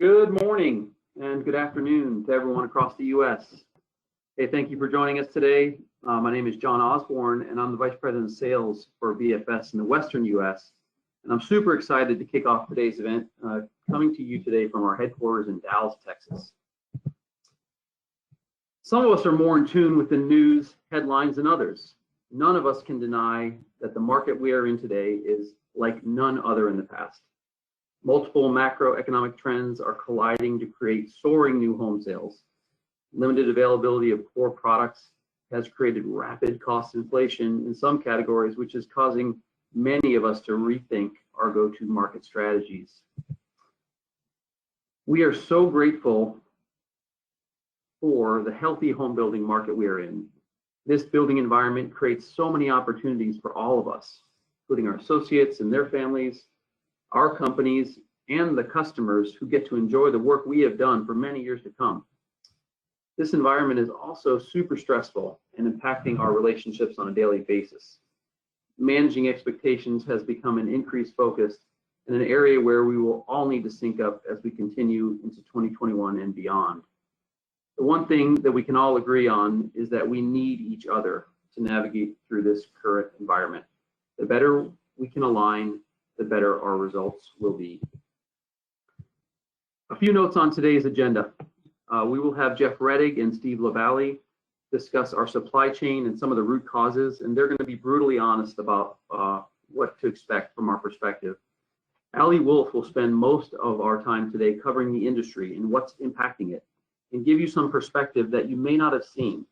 Good morning and good afternoon to everyone across the U.S. Hey, thank you for joining us today. My name is John Osborne, and I'm the Vice President of Sales for BFS in the Western U.S. And I'm super excited to kick off today's event, coming to you today from our headquarters in Dallas, Texas. Some of us are more in tune with the news headlines than others. None of us can deny that the market we are in today is like none other in the past. Multiple macroeconomic trends are colliding to create soaring new home sales. Limited availability of core products has created rapid cost inflation in some categories, which is causing many of us to rethink our go-to market strategies. We are so grateful for the healthy home building market we are in. This building environment creates so many opportunities for all of us, including our associates and their families, our companies, and the customers who get to enjoy the work we have done for many years to come. This environment is also super stressful and impacting our relationships on a daily basis. Managing expectations has become an increased focus and an area where we will all need to sync up as we continue into 2021 and beyond. The one thing that we can all agree on is that we need each other to navigate through this current environment. The better we can align, the better our results will be. A few notes on today's agenda. We will have Jeff Rettig and Steve LaValle discuss our supply chain and some of the root causes, and they're going to be brutally honest about what to expect from our perspective. Allie Wolf will spend most of our time today covering the industry and what's impacting it, and give you some perspective that you may not have seen.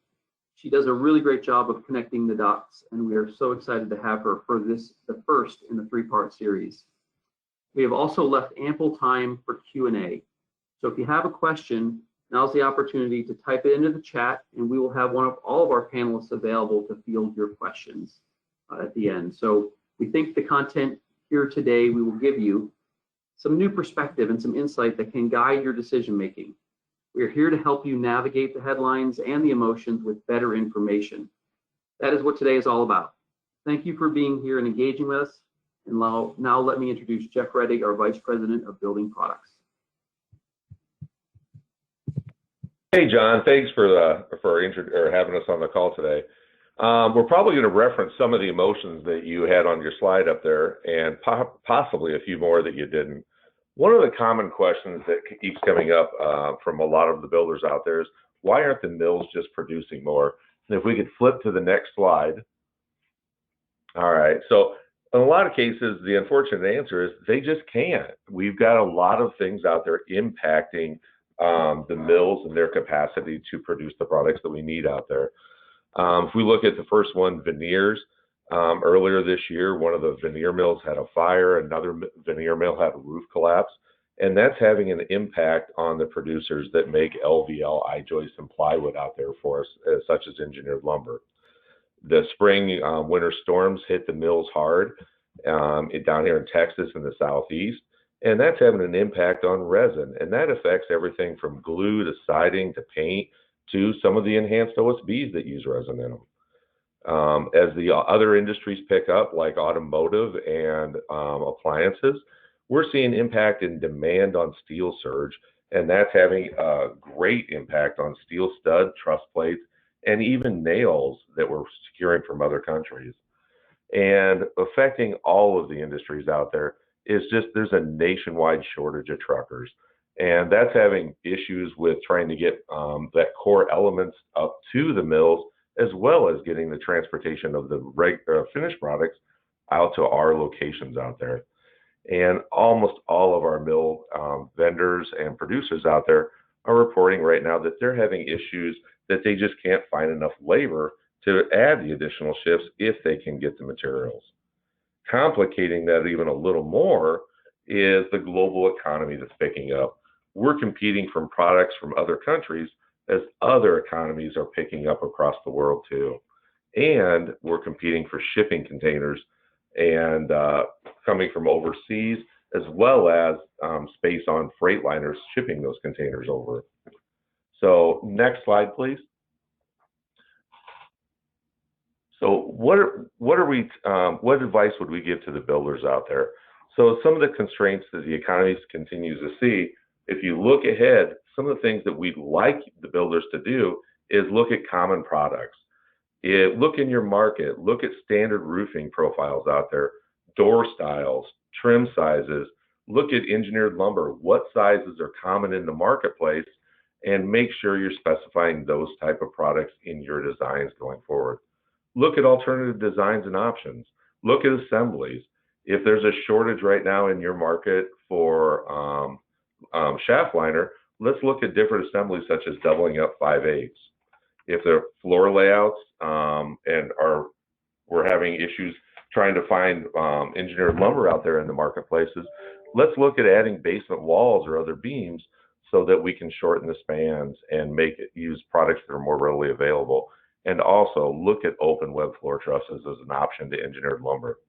She does a really great job of connecting the dots, and we are so excited to have her for this, the first in the three-part series. We have also left ample time for Q&A. So if you have a question, now's the opportunity to type it into the chat, and we will have all of our panelists available to field your questions at the end. So we think the content here today, we will give you some new perspective and some insight that can guide your decision-making. We are here to help you navigate the headlines and the emotions with better information. That is what today is all about. Thank you for being here and engaging with us. And now let me introduce Jeff Rettig, our Vice President of Building Products. Hey, John, thanks for having us on the call today. We're probably going to reference some of the emotions that you had on your slide up there, and possibly a few more that you didn't. One of the common questions that keeps coming up from a lot of the builders out there is, why aren't the mills just producing more? And if we could flip to the next slide. All right, so in a lot of cases, the unfortunate answer is they just can't. We've got a lot of things out there impacting the mills and their capacity to produce the products that we need out there. If we look at the first one, Veneers, earlier this year, one of the veneer mills had a fire, another veneer mill had a roof collapse, and that's having an impact on the producers that make LVL, I-joist, and plywood out there for us, such as engineered lumber. The spring, winter storms hit the mills hard down here in Texas and the Southeast, and that's having an impact on resin, and that affects everything from glue to siding to paint to some of the enhanced OSBs that use resin in them. As the other industries pick up, like automotive and appliances, we're seeing impact in demand on steel surge, and that's having a great impact on steel stud, truss plates, and even nails that we're securing from other countries. And affecting all of the industries out there is just there's a nationwide shortage of truckers, and that's having issues with trying to get that core elements up to the mills, as well as getting the transportation of the finished products out to our locations out there. And almost all of our mill vendors and producers out there are reporting right now that they're having issues that they just can't find enough labor to add the additional shifts if they can get the materials. Complicating that even a little more is the global economy that's picking up. We're competing from products from other countries as other economies are picking up across the world too. And we're competing for shipping containers and coming from overseas, as well as space on freight liners shipping those containers over. So next slide, please. So what advice would we give to the builders out there? So some of the constraints that the economy continues to see If you look ahead, some of the things that we'd like the builders to do is look at common products. Look in your market, look at standard roofing profiles out there, door styles, trim sizes, look at engineered lumber, what sizes are common in the marketplace, and make sure you're specifying those type of products in your designs going forward. Look at alternative designs and options. Look at assemblies. If there's a shortage right now in your market for shaft liner, let's look at different assemblies such as doubling up 5/8. If there are floor layouts and we're having issues trying to find engineered lumber out there in the marketplaces, let's look at adding basement walls or other beams so that we can shorten the spans and use products that are more readily available. And also look at open web floor trusses as an option to engineered lumber.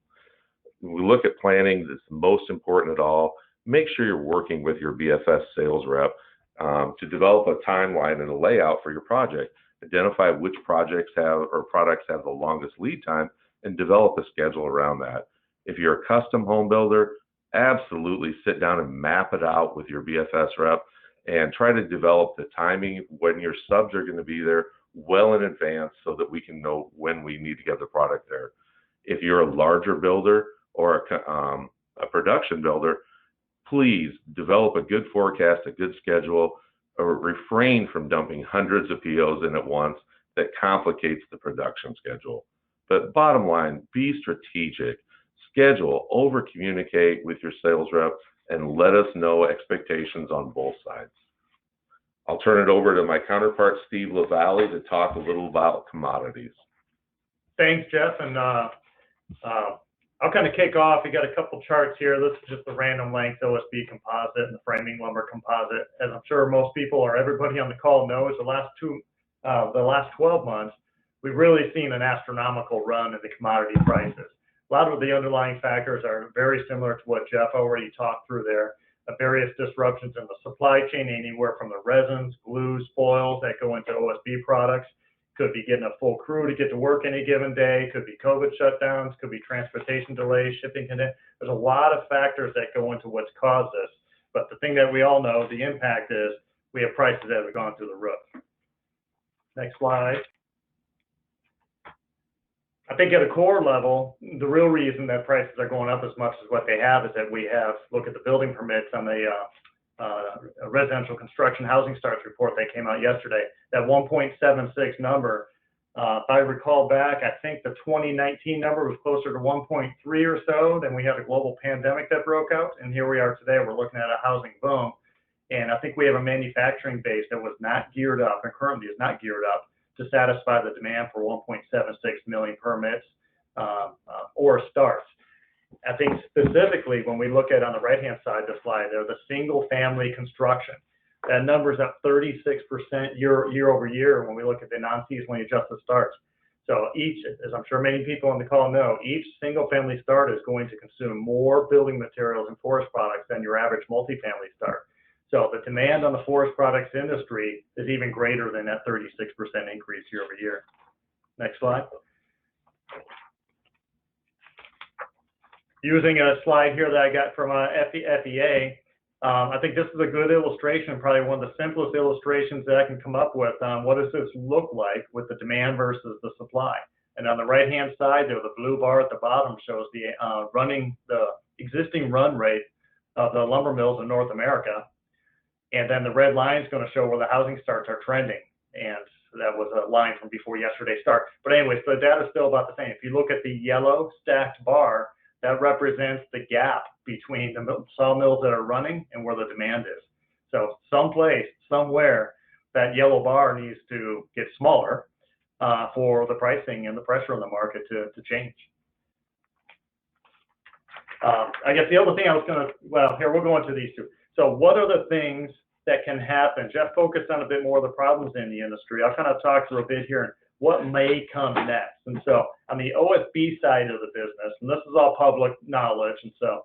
When we look at planning, that's most important at all. Make sure you're working with your BFS sales rep to develop a timeline and a layout for your project. Identify which products have the longest lead time and develop a schedule around that. If you're a custom home builder, absolutely sit down and map it out with your BFS rep and try to develop the timing when your subs are going to be there well in advance so that we can know when we need to get the product there. If you're a larger builder or a production builder, please develop a good forecast, a good schedule, or refrain from dumping hundreds of POs in at once that complicates the production schedule. But bottom line, be strategic, schedule, over communicate with your sales rep, and let us know expectations on both sides. I'll turn it over to my counterpart, Steve LaValle, to talk a little about commodities. Thanks, Jeff. And I'll kind of kick off. We got a couple charts here. This is just the random length OSB composite and the framing lumber composite. As I'm sure most people or everybody on the call knows, the last 12 months, we've really seen an astronomical run in the commodity prices. A lot of the underlying factors are very similar to what Jeff already talked through there. Various disruptions in the supply chain, anywhere from the resins, glues, foils that go into OSB products. Could be getting a full crew to get to work any given day. Could be COVID shutdowns. Could be transportation delays, shipping conditions. There's a lot of factors that go into what's caused this. But the thing that we all know, the impact is we have prices that have gone through the roof. Next slide. I think at a core level, the real reason that prices are going up as much as what they have is that we have, look at the building permits on the residential construction housing starts report that came out yesterday, that 1.76 number. If I recall back, I think the 2019 number was closer to 1.3 or so. Then we had a global pandemic that broke out. And here we are today, we're looking at a housing boom. And I think we have a manufacturing base that was not geared up and currently is not geared up to satisfy the demand for 1.76 million permits or starts. I think specifically when we look at on the right-hand side of the slide there, the single-family construction, that number is up 36% year over year when we look at the non-seasonally adjusted starts. So each, as I'm sure many people on the call know, each single-family start is going to consume more building materials and forest products than your average multifamily start. So the demand on the forest products industry is even greater than that 36% increase year over year. Next slide. Using a slide here that I got from FEA, I think this is a good illustration, probably one of the simplest illustrations that I can come up with on what does this look like with the demand versus the supply. And on the right-hand side there, the blue bar at the bottom shows the existing run rate of the lumber mills in North America. And then the red line is going to show where the housing starts are trending. And that was a line from before yesterday's start. But anyway, so the data is still about the same. If you look at the yellow stacked bar, that represents the gap between the sawmills that are running and where the demand is. So someplace, somewhere, that yellow bar needs to get smaller for the pricing and the pressure on the market to change. I guess the other thing I was going to, well, here, we'll go into these two. So what are the things that can happen? Jeff focused on a bit more of the problems in the industry. I'll kind of talk through a bit here and what may come next. And so on the OSB side of the business, and this is all public knowledge, and so,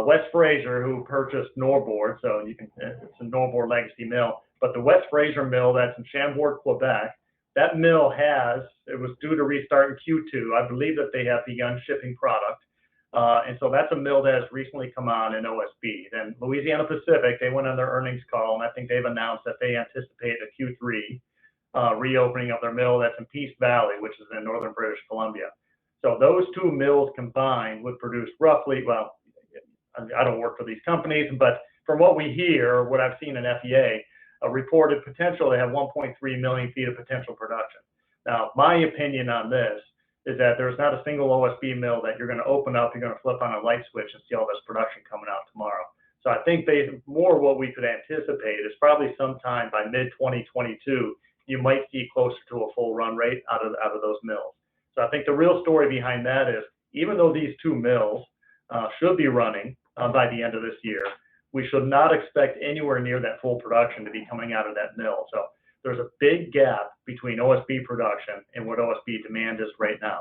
West Fraser, who purchased Norbord, so you can, it's a Norbord legacy mill, but the West Fraser mill that's in Chambord, Quebec, that mill it was due to restart in Q2. I believe that they have begun shipping product. And so that's a mill that has recently come on in OSB. Then Louisiana Pacific, they went on their earnings call, and I think they've announced that they anticipate a Q3 reopening of their mill that's in Peace Valley, which is in northern British Columbia. So those two mills combined would produce roughly, well, I don't work for these companies, but from what we hear, what I've seen in FEA, a reported potential, they have 1.3 million feet of potential production. Now, my opinion on this is that there's not a single OSB mill that you're going to open up, you're going to flip on a light switch and see all this production coming out tomorrow. So I think more what we could anticipate is probably sometime by mid-2022, you might see closer to a full run rate out of those mills. So I think the real story behind that is, even though these two mills should be running by the end of this year, we should not expect anywhere near that full production to be coming out of that mill. So there's a big gap between OSB production and what OSB demand is right now.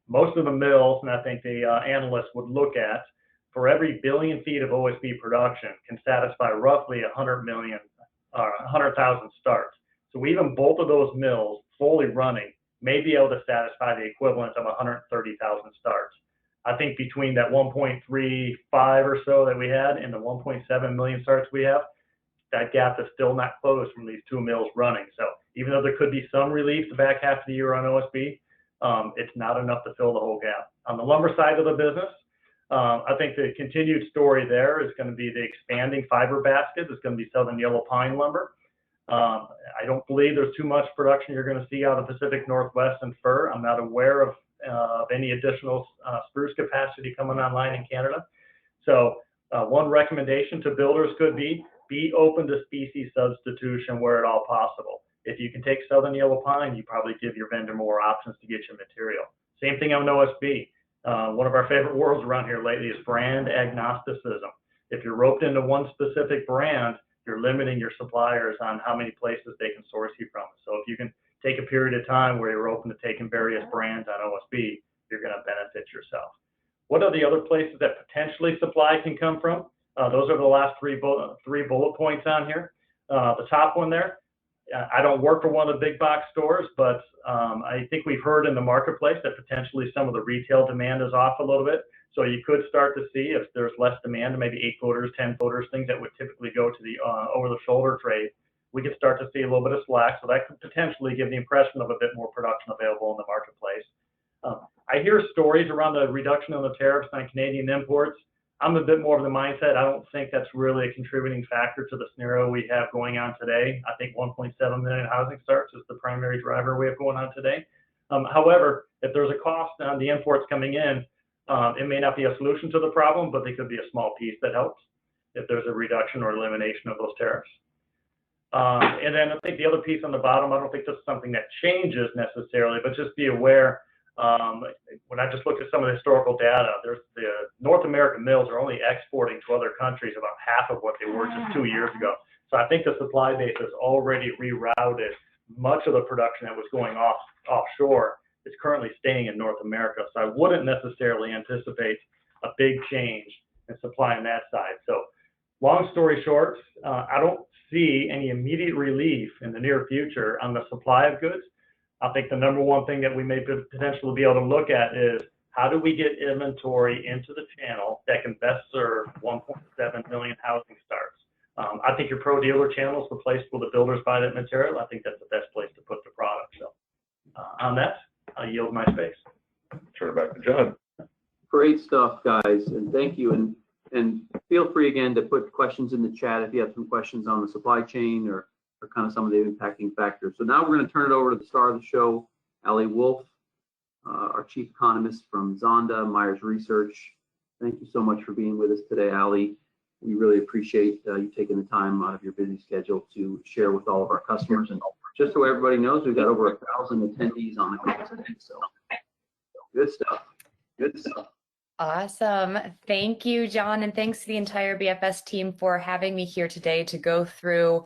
Most of the mills, and I think the analysts would look at, for every billion feet of OSB production can satisfy roughly 100,000 starts. So even both of those mills fully running may be able to satisfy the equivalent of 130,000 starts. I think between that 1.35 or so that we had and the 1.7 million starts we have, that gap is still not closed from these two mills running. So even though there could be some relief the back half of the year on OSB, it's not enough to fill the whole gap. On the lumber side of the business, I think the continued story there is going to be the expanding fiber basket. It's going to be southern yellow pine lumber. I don't believe there's too much production you're going to see out of the Pacific Northwest and fir. I'm not aware of any additional spruce capacity coming online in Canada. So one recommendation to builders could be open to species substitution where at all possible. If you can take southern yellow pine, you probably give your vendor more options to get your material. Same thing on OSB. One of our favorite words around here lately is brand agnosticism. If you're roped into one specific brand, you're limiting your suppliers on how many places they can source you from. So if you can take a period of time where you're open to taking various brands on OSB, you're going to benefit yourself. What are the other places that potentially supply can come from? Those are the last three bullet points on here. The top one there, I don't work for one of the big box stores, but I think we've heard in the marketplace that potentially some of the retail demand is off a little bit. So you could start to see, if there's less demand, maybe 8-footers, 10-footers, things that would typically go to the over-the-shoulder trade, we could start to see a little bit of slack. So that could potentially give the impression of a bit more production available in the marketplace. I hear stories around the reduction of the tariffs on Canadian imports. I'm a bit more of the mindset, I don't think that's really a contributing factor to the scenario we have going on today. I think 1.7 million housing starts is the primary driver we have going on today. However, if there's a cost on the imports coming in, it may not be a solution to the problem, but they could be a small piece that helps if there's a reduction or elimination of those tariffs. And then I think the other piece on the bottom, I don't think this is something that changes necessarily, but just be aware, when I just looked at some of the historical data, the North American mills are only exporting to other countries about half of what they were just 2 years ago. So I think the supply base has already rerouted much of the production that was going offshore is currently staying in North America. So I wouldn't necessarily anticipate a big change in supply on that side. So long story short, I don't see any immediate relief in the near future on the supply of goods. I think the number one thing that we may potentially be able to look at is how do we get inventory into the channel that can best serve 1.7 million housing starts. I think your pro dealer channel is the place where the builders buy that material. I think that's the best place to put the product. So on that, I yield my space. Turn it back to John. Great stuff, guys, and thank you. And feel free again to put questions in the chat if you have some questions on the supply chain or kind of some of the impacting factors. So now we're going to turn it over to the star of the show, Allie Wolf, our chief economist from Zonda, Myers Research. Thank you so much for being with us today, Allie. We really appreciate you taking the time out of your busy schedule to share with all of our customers. And just so everybody knows, we've got over 1,000 attendees on the call today. So good stuff. Good stuff. Awesome. Thank you, John. And thanks to the entire BFS team for having me here today to go through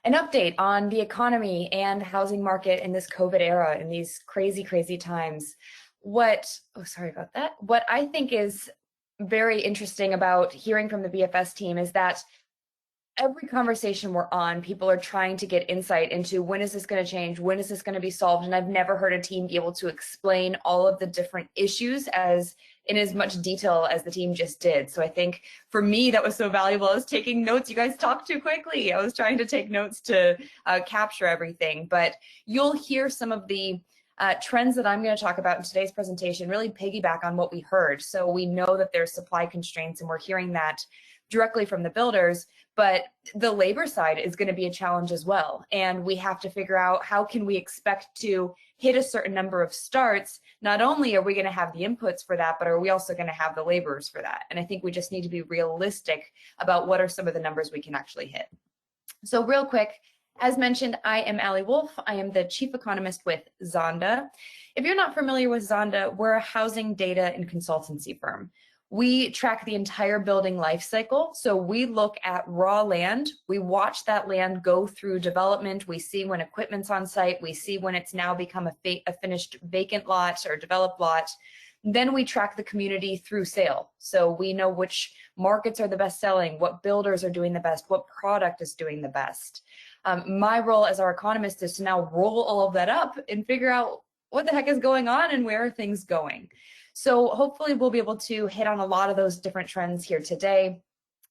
an update on the economy and housing market in this COVID era, in these crazy, crazy times. What I think is very interesting about hearing from the BFS team is that every conversation we're on, people are trying to get insight into when is this going to change? When is this going to be solved? And I've never heard a team be able to explain all of the different issues as in as much detail as the team just did. So I think for me, that was so valuable. I was taking notes. You guys talked too quickly. I was trying to take notes to capture everything, but you'll hear some of the trends that I'm going to talk about in today's presentation really piggyback on what we heard. So we know that there's supply constraints, and we're hearing that directly from the builders, but the labor side is going to be a challenge as well. And we have to figure out, how can we expect to hit a certain number of starts? Not only are we going to have the inputs for that, but are we also going to have the laborers for that? And I think we just need to be realistic about what are some of the numbers we can actually hit. So real quick, as mentioned, I am Allie Wolf. I am the chief economist with Zonda. If you're not familiar with Zonda, we're a housing data and consultancy firm. We track the entire building life cycle. So we look at raw land. We watch that land go through development. We see when equipment's on site. We see when it's now become a finished vacant lot or developed lot. Then we track the community through sale. So we know which markets are the best selling, what builders are doing the best, what product is doing the best. My role as our economist is to now roll all of that up and figure out what the heck is going on and where are things going. So hopefully we'll be able to hit on a lot of those different trends here today.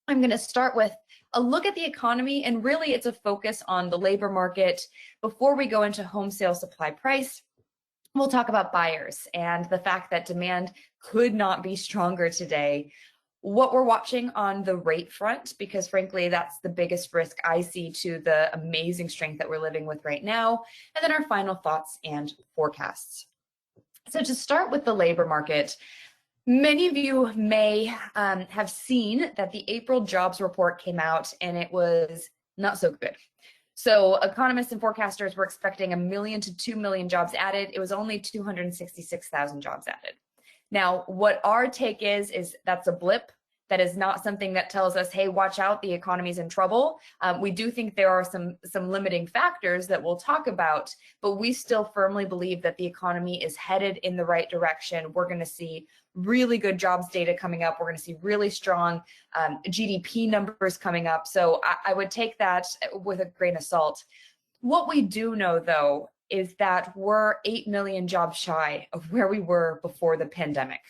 I'm going to start with a look at the economy, and really it's a focus on the labor market. Before we go into home sale supply price, we'll talk about buyers and the fact that demand could not be stronger today. What we're watching on the rate front, because frankly, that's the biggest risk I see to the amazing strength that we're living with right now. And then our final thoughts and forecasts. So to start with the labor market, many of you may have seen that the April jobs report came out and it was not so good. So economists and forecasters were expecting 1 million to 2 million jobs added. It was only 266,000 jobs added. Now, what our take is that's a blip. That is not something that tells us, hey, watch out, the economy's in trouble. We do think there are some limiting factors that we'll talk about, but we still firmly believe that the economy is headed in the right direction. We're going to see really good jobs data coming up. We're going to see really strong GDP numbers coming up. So I would take that with a grain of salt. What we do know, though, is that we're 8 million jobs shy of where we were before the pandemic.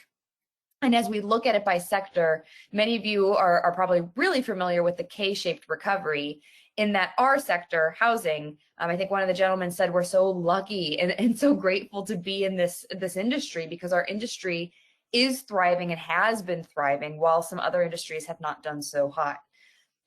And as we look at it by sector, many of you are probably really familiar with the K-shaped recovery in that our sector, housing, I think one of the gentlemen said we're so lucky and so grateful to be in this industry, because our industry is thriving and has been thriving while some other industries have not done so hot.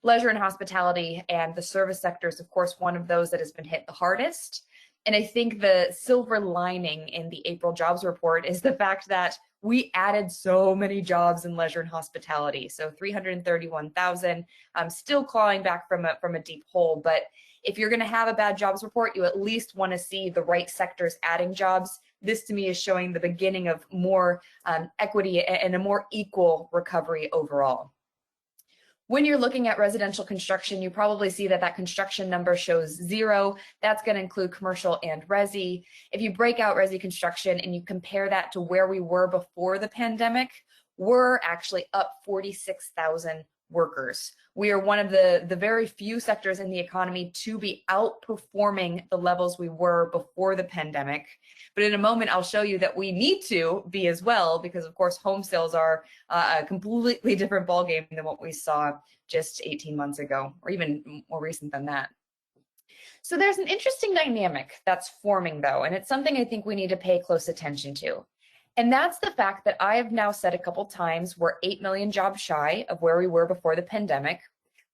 Leisure and hospitality and the service sector is, of course, one of those that has been hit the hardest. And I think the silver lining in the April jobs report is the fact that we added so many jobs in leisure and hospitality. So 331,000, still clawing back from a deep hole. But if you're going to have a bad jobs report, you at least want to see the right sectors adding jobs. This to me is showing the beginning of more equity and a more equal recovery overall. When you're looking at residential construction, you probably see that construction number shows 0. That's going to include commercial and resi. If you break out resi construction and you compare that to where we were before the pandemic, we're actually up 46,000 workers. We are one of the very few sectors in the economy to be outperforming the levels we were before the pandemic. But in a moment, I'll show you that we need to be as well, because of course, home sales are a completely different ballgame than what we saw just 18 months ago, or even more recent than that. So there's an interesting dynamic that's forming though, and it's something I think we need to pay close attention to. And that's the fact that I have now said a couple times we're 8 million jobs shy of where we were before the pandemic,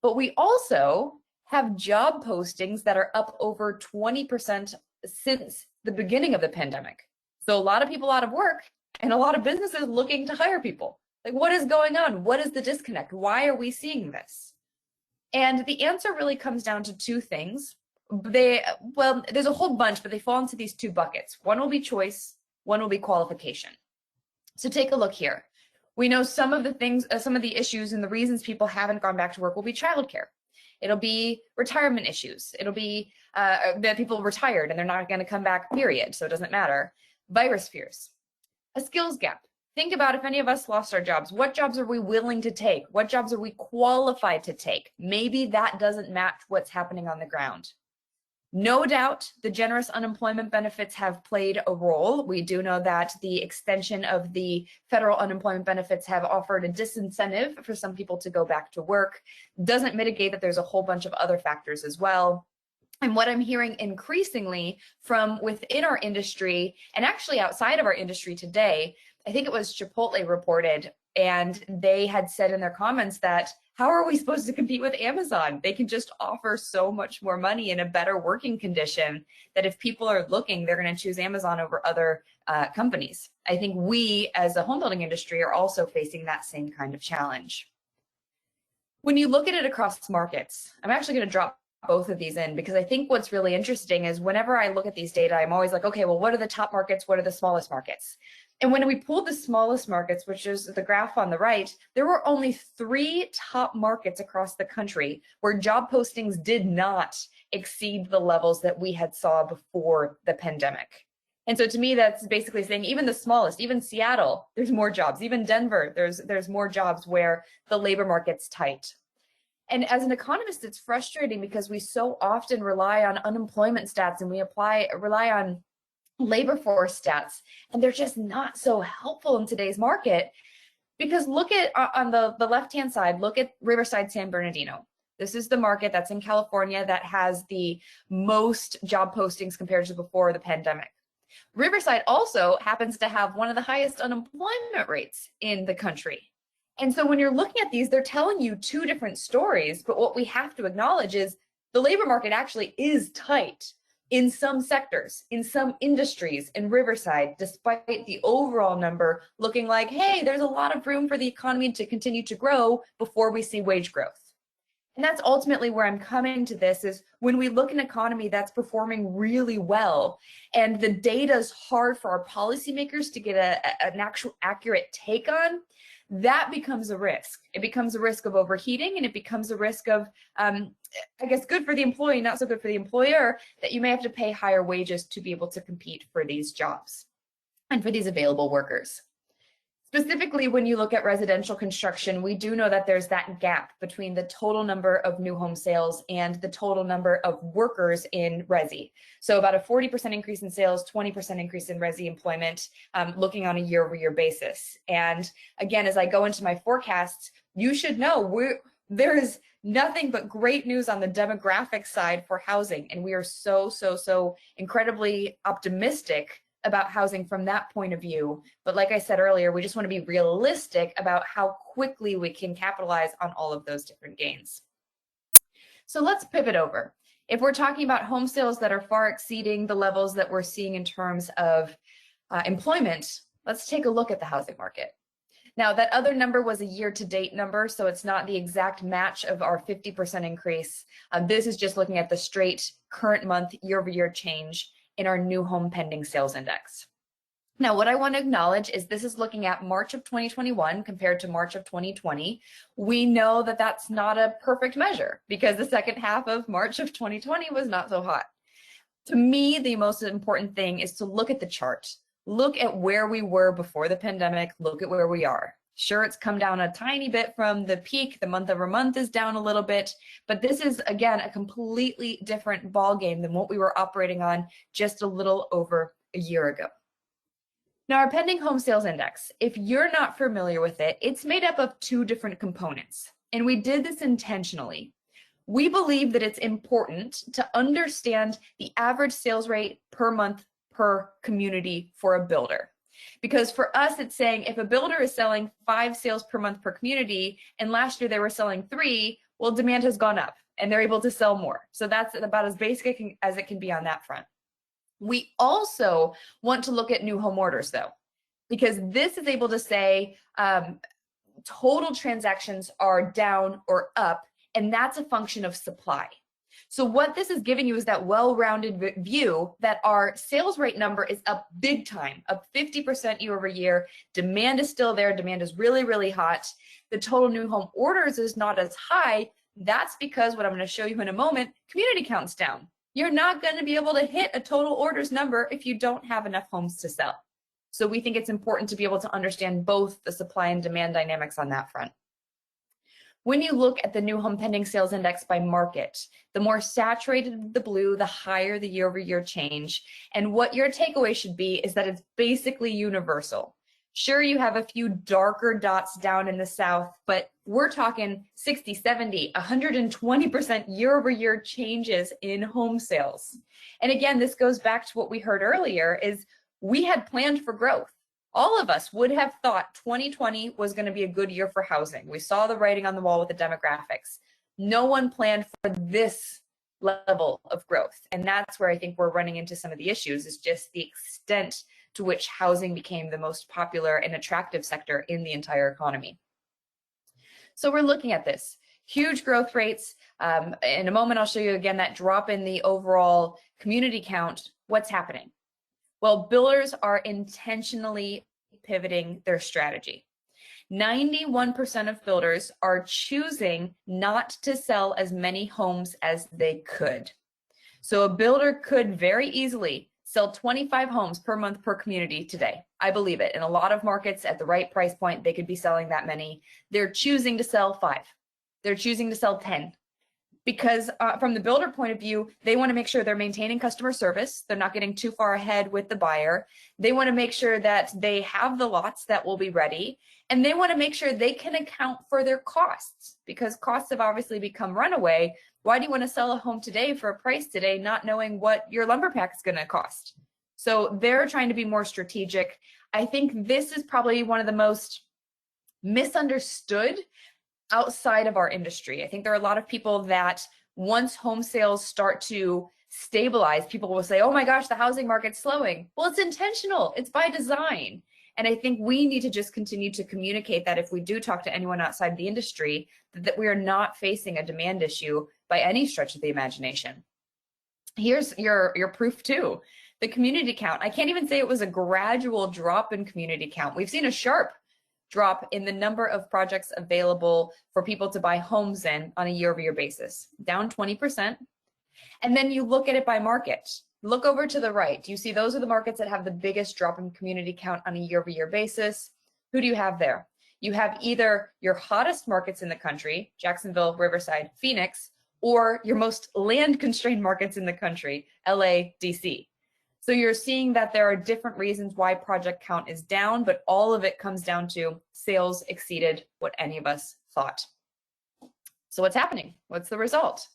but we also have job postings that are up over 20% since the beginning of the pandemic. So a lot of people out of work and a lot of businesses looking to hire people. Like, what is going on? What is the disconnect? Why are we seeing this? And the answer really comes down to two things. Well, there's a whole bunch, but they fall into these two buckets. One will be choice. One will be qualification. So take a look here. We know some of the things, some of the issues and the reasons people haven't gone back to work will be childcare. It'll be retirement issues. It'll be that people retired and they're not going to come back, period. So it doesn't matter. Virus fears. A skills gap. Think about if any of us lost our jobs. What jobs are we willing to take? What jobs are we qualified to take? Maybe that doesn't match what's happening on the ground. No doubt the generous unemployment benefits have played a role. We do know that the extension of the federal unemployment benefits have offered a disincentive for some people to go back to work. Doesn't mitigate that there's a whole bunch of other factors as well. And what I'm hearing increasingly from within our industry and actually outside of our industry today, I think it was Chipotle reported, and they had said in their comments that how are we supposed to compete with Amazon? They can just offer so much more money and a better working condition that if people are looking, they're going to choose Amazon over other companies. I think we as a home building industry are also facing that same kind of challenge. When you look at it across markets, I'm actually going to drop both of these in because I think what's really interesting is whenever I look at these data, I'm always like, okay, well, what are the top markets? What are the smallest markets? And when we pulled the smallest markets, which is the graph on the right, there were only 3 top markets across the country where job postings did not exceed the levels that we had saw before the pandemic. And so to me, that's basically saying even the smallest, even Seattle, there's more jobs, even Denver, there's more jobs where the labor market's tight. And as an economist, it's frustrating because we so often rely on unemployment stats and we rely on labor force stats, and they're just not so helpful in today's market. Because look at on the left-hand side, look at Riverside, San Bernardino. This is the market that's in California that has the most job postings compared to before the pandemic. Riverside also happens to have one of the highest unemployment rates in the country. And so when you're looking at these, they're telling you 2 different stories, but what we have to acknowledge is the labor market actually is tight in some sectors, in some industries in Riverside, despite the overall number looking like, hey, there's a lot of room for the economy to continue to grow before we see wage growth. And that's ultimately where I'm coming to this is when we look at an economy that's performing really well and the data is hard for our policymakers to get an actual accurate take on, that becomes a risk. It becomes a risk of overheating, and it becomes a risk of, I guess, good for the employee, not so good for the employer, that you may have to pay higher wages to be able to compete for these jobs and for these available workers. Specifically, when you look at residential construction, we do know that there's that gap between the total number of new home sales and the total number of workers in resi. So about a 40% increase in sales, 20% increase in resi employment, looking on a year-over-year basis. And again, as I go into my forecasts, you should know there is nothing but great news on the demographic side for housing. And we are so incredibly optimistic about housing from that point of view. But like I said earlier, we just want to be realistic about how quickly we can capitalize on all of those different gains. So let's pivot over. If we're talking about home sales that are far exceeding the levels that we're seeing in terms of employment, let's take a look at the housing market. Now, that other number was a year-to-date number, so it's not the exact match of our 50% increase. This is just looking at the straight current month year-over-year change in our new home pending sales index. Now, what I want to acknowledge is this is looking at March of 2021 compared to March of 2020. We know that that's not a perfect measure because the second half of March of 2020 was not so hot. To me, the most important thing is to look at the chart. Look at where we were before the pandemic. Look at where we are. Sure, it's come down a tiny bit from the peak. The month over month is down a little bit, but this is, again, a completely different ballgame than what we were operating on just a little over a year ago. Now, our pending home sales index, if you're not familiar with it, it's made up of 2 different components, and we did this intentionally. We believe that it's important to understand the average sales rate per month per community for a builder. Because for us, it's saying if a builder is selling 5 sales per month per community, and last year they were selling 3, well, demand has gone up and they're able to sell more. So that's about as basic as it can be on that front. We also want to look at new home orders though, because this is able to say total transactions are down or up, and that's a function of supply. So what this is giving you is that well-rounded view that our sales rate number is up big time, up 50% year over year. Demand is still there. Demand is really, really hot. The total new home orders is not as high. That's because what I'm going to show you in a moment, community count's down. You're not going to be able to hit a total orders number if you don't have enough homes to sell. So we think it's important to be able to understand both the supply and demand dynamics on that front. When you look at the new home pending sales index by market, the more saturated the blue, the higher the year-over-year change. And what your takeaway should be is that it's basically universal. Sure, you have a few darker dots down in the south, but we're talking 60, 70, 120% year-over-year changes in home sales. And again, this goes back to what we heard earlier, is we had planned for growth. All of us would have thought 2020 was going to be a good year for housing. We saw the writing on the wall with the demographics. No one planned for this level of growth. And that's where I think we're running into some of the issues, is just the extent to which housing became the most popular and attractive sector in the entire economy. So we're looking at this. Huge growth rates. In a moment, I'll show you again that drop in the overall community count. What's happening? Well, builders are intentionally pivoting their strategy. 91% of builders are choosing not to sell as many homes as they could. So a builder could very easily sell 25 homes per month per community today. I believe it. In a lot of markets at the right price point, they could be selling that many. They're choosing to sell 5. They're choosing to sell 10. Because from the builder point of view, they want to make sure they're maintaining customer service. They're not getting too far ahead with the buyer. They want to make sure that they have the lots that will be ready. And they want to make sure they can account for their costs, because costs have obviously become runaway. Why do you want to sell a home today for a price today, not knowing what your lumber pack is going to cost? So they're trying to be more strategic. I think this is probably one of the most misunderstood outside of our industry. I think there are a lot of people that once home sales start to stabilize, people will say, oh my gosh, the housing market's slowing. Well, it's intentional. It's by design. And I think we need to just continue to communicate that if we do talk to anyone outside the industry, that we are not facing a demand issue by any stretch of the imagination. Here's your proof too. The community count. I can't even say it was a gradual drop in community count. We've seen a sharp drop in the number of projects available for people to buy homes in on a year-over-year basis, down 20%. And then you look at it by market. Look over to the right. You see those are the markets that have the biggest drop in community count on a year-over-year basis. Who do you have there? You have either your hottest markets in the country, Jacksonville, Riverside, Phoenix, or your most land-constrained markets in the country, LA, DC. So you're seeing that there are different reasons why project count is down, but all of it comes down to sales exceeded what any of us thought. So what's happening? What's the result?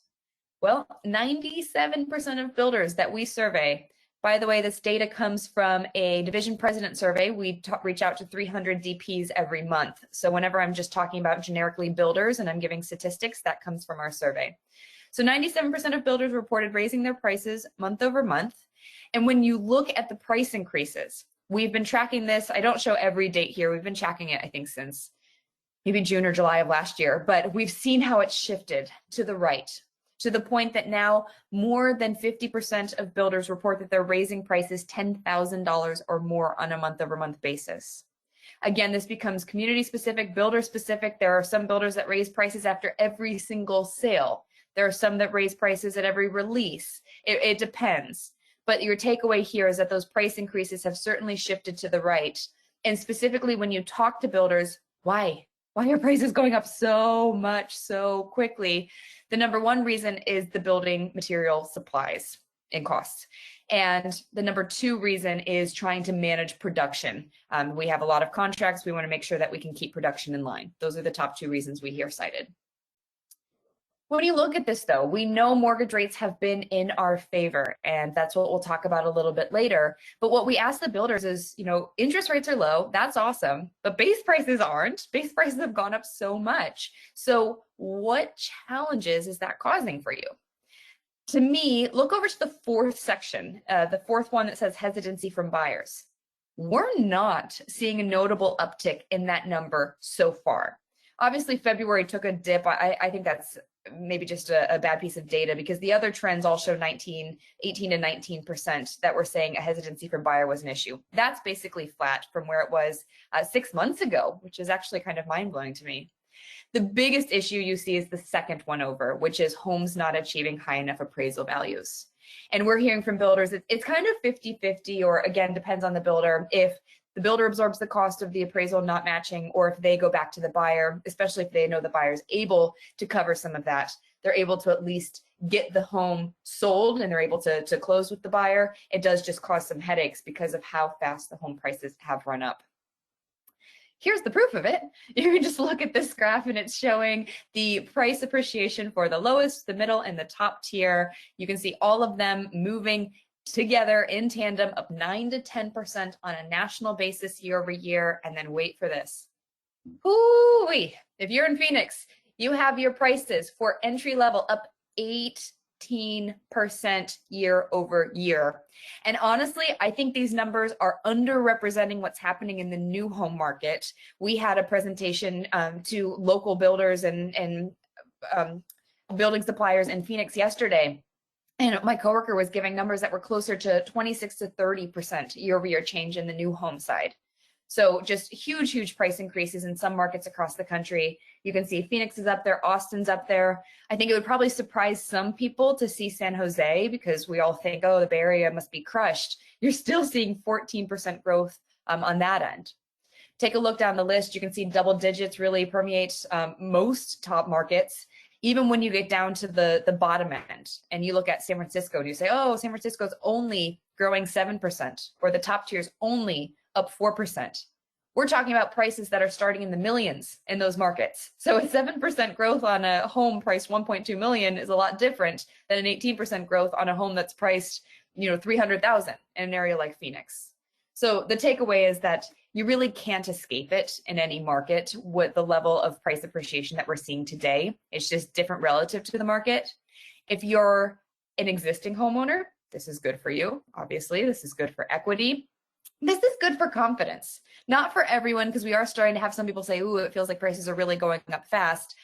Well, 97% of builders that we survey, by the way, this data comes from a division president survey. We reach out to 300 DPs every month. So whenever I'm just talking about generically builders and I'm giving statistics, that comes from our survey. So 97% of builders reported raising their prices month over month. And when you look at the price increases, we've been tracking this. I don't show every date here. We've been tracking it, I think, since maybe June or July of last year. But we've seen how it's shifted to the right, to the point that now more than 50% of builders report that they're raising prices $10,000 or more on a month-over-month basis. Again, this becomes community-specific, builder-specific. There are some builders that raise prices after every single sale. There are some that raise prices at every release. It depends. But your takeaway here is that those price increases have certainly shifted to the right. And specifically when you talk to builders, why? Why are prices going up so much so quickly? The number one reason is the building material supplies and costs. And the number two reason is trying to manage production. We have a lot of contracts. We want to make sure that we can keep production in line. Those are the top two reasons we hear cited. When you look at this, though, we know mortgage rates have been in our favor, and that's what we'll talk about a little bit later. But what we ask the builders is, interest rates are low. That's awesome. But base prices aren't. Base prices have gone up so much. So what challenges is that causing for you? To me, look over to the fourth section, the fourth one that says hesitancy from buyers. We're not seeing a notable uptick in that number so far. Obviously, February took a dip. I think that's maybe just a bad piece of data, because the other trends all show 18 to 19% that were saying a hesitancy from buyer was an issue. That's basically flat from where it was 6 months ago, which is actually kind of mind-blowing to me. The biggest issue you see is the second one over, which is homes not achieving high enough appraisal values. And we're hearing from builders, it's kind of 50-50, or again, depends on the builder, if the builder absorbs the cost of the appraisal not matching, or if they go back to the buyer, especially if they know the buyer's able to cover some of that, they're able to at least get the home sold and they're able to close with the buyer. It does just cause some headaches because of how fast the home prices have run up. Here's the proof of it. You can just look at this graph and it's showing the price appreciation for the lowest, the middle, and the top tier. You can see all of them moving together in tandem up 9 to 10% on a national basis year over year. And then wait for this. Ooh-wee. If you're in Phoenix, you have your prices for entry level up 18% year over year. And honestly, I think these numbers are underrepresenting what's happening in the new home market. We had a presentation to local builders and building suppliers in Phoenix yesterday. And my coworker was giving numbers that were closer to 26 to 30% year over year change in the new home side. So just huge, huge price increases in some markets across the country. You can see Phoenix is up there, Austin's up there. I think it would probably surprise some people to see San Jose because we all think, oh, the Bay Area must be crushed. You're still seeing 14% growth on that end. Take a look down the list. You can see double digits really permeate most top markets. Even when you get down to the bottom end and you look at San Francisco and you say, oh, San Francisco's only growing 7%, or the top tier's only up 4%. We're talking about prices that are starting in the millions in those markets. So a 7% growth on a home priced 1.2 million is a lot different than an 18% growth on a home that's priced, 300,000 in an area like Phoenix. So the takeaway is that you really can't escape it in any market with the level of price appreciation that we're seeing today. It's just different relative to the market. If you're an existing homeowner, this is good for you. Obviously, this is good for equity. This is good for confidence, not for everyone, because we are starting to have some people say, ooh, it feels like prices are really going up fast.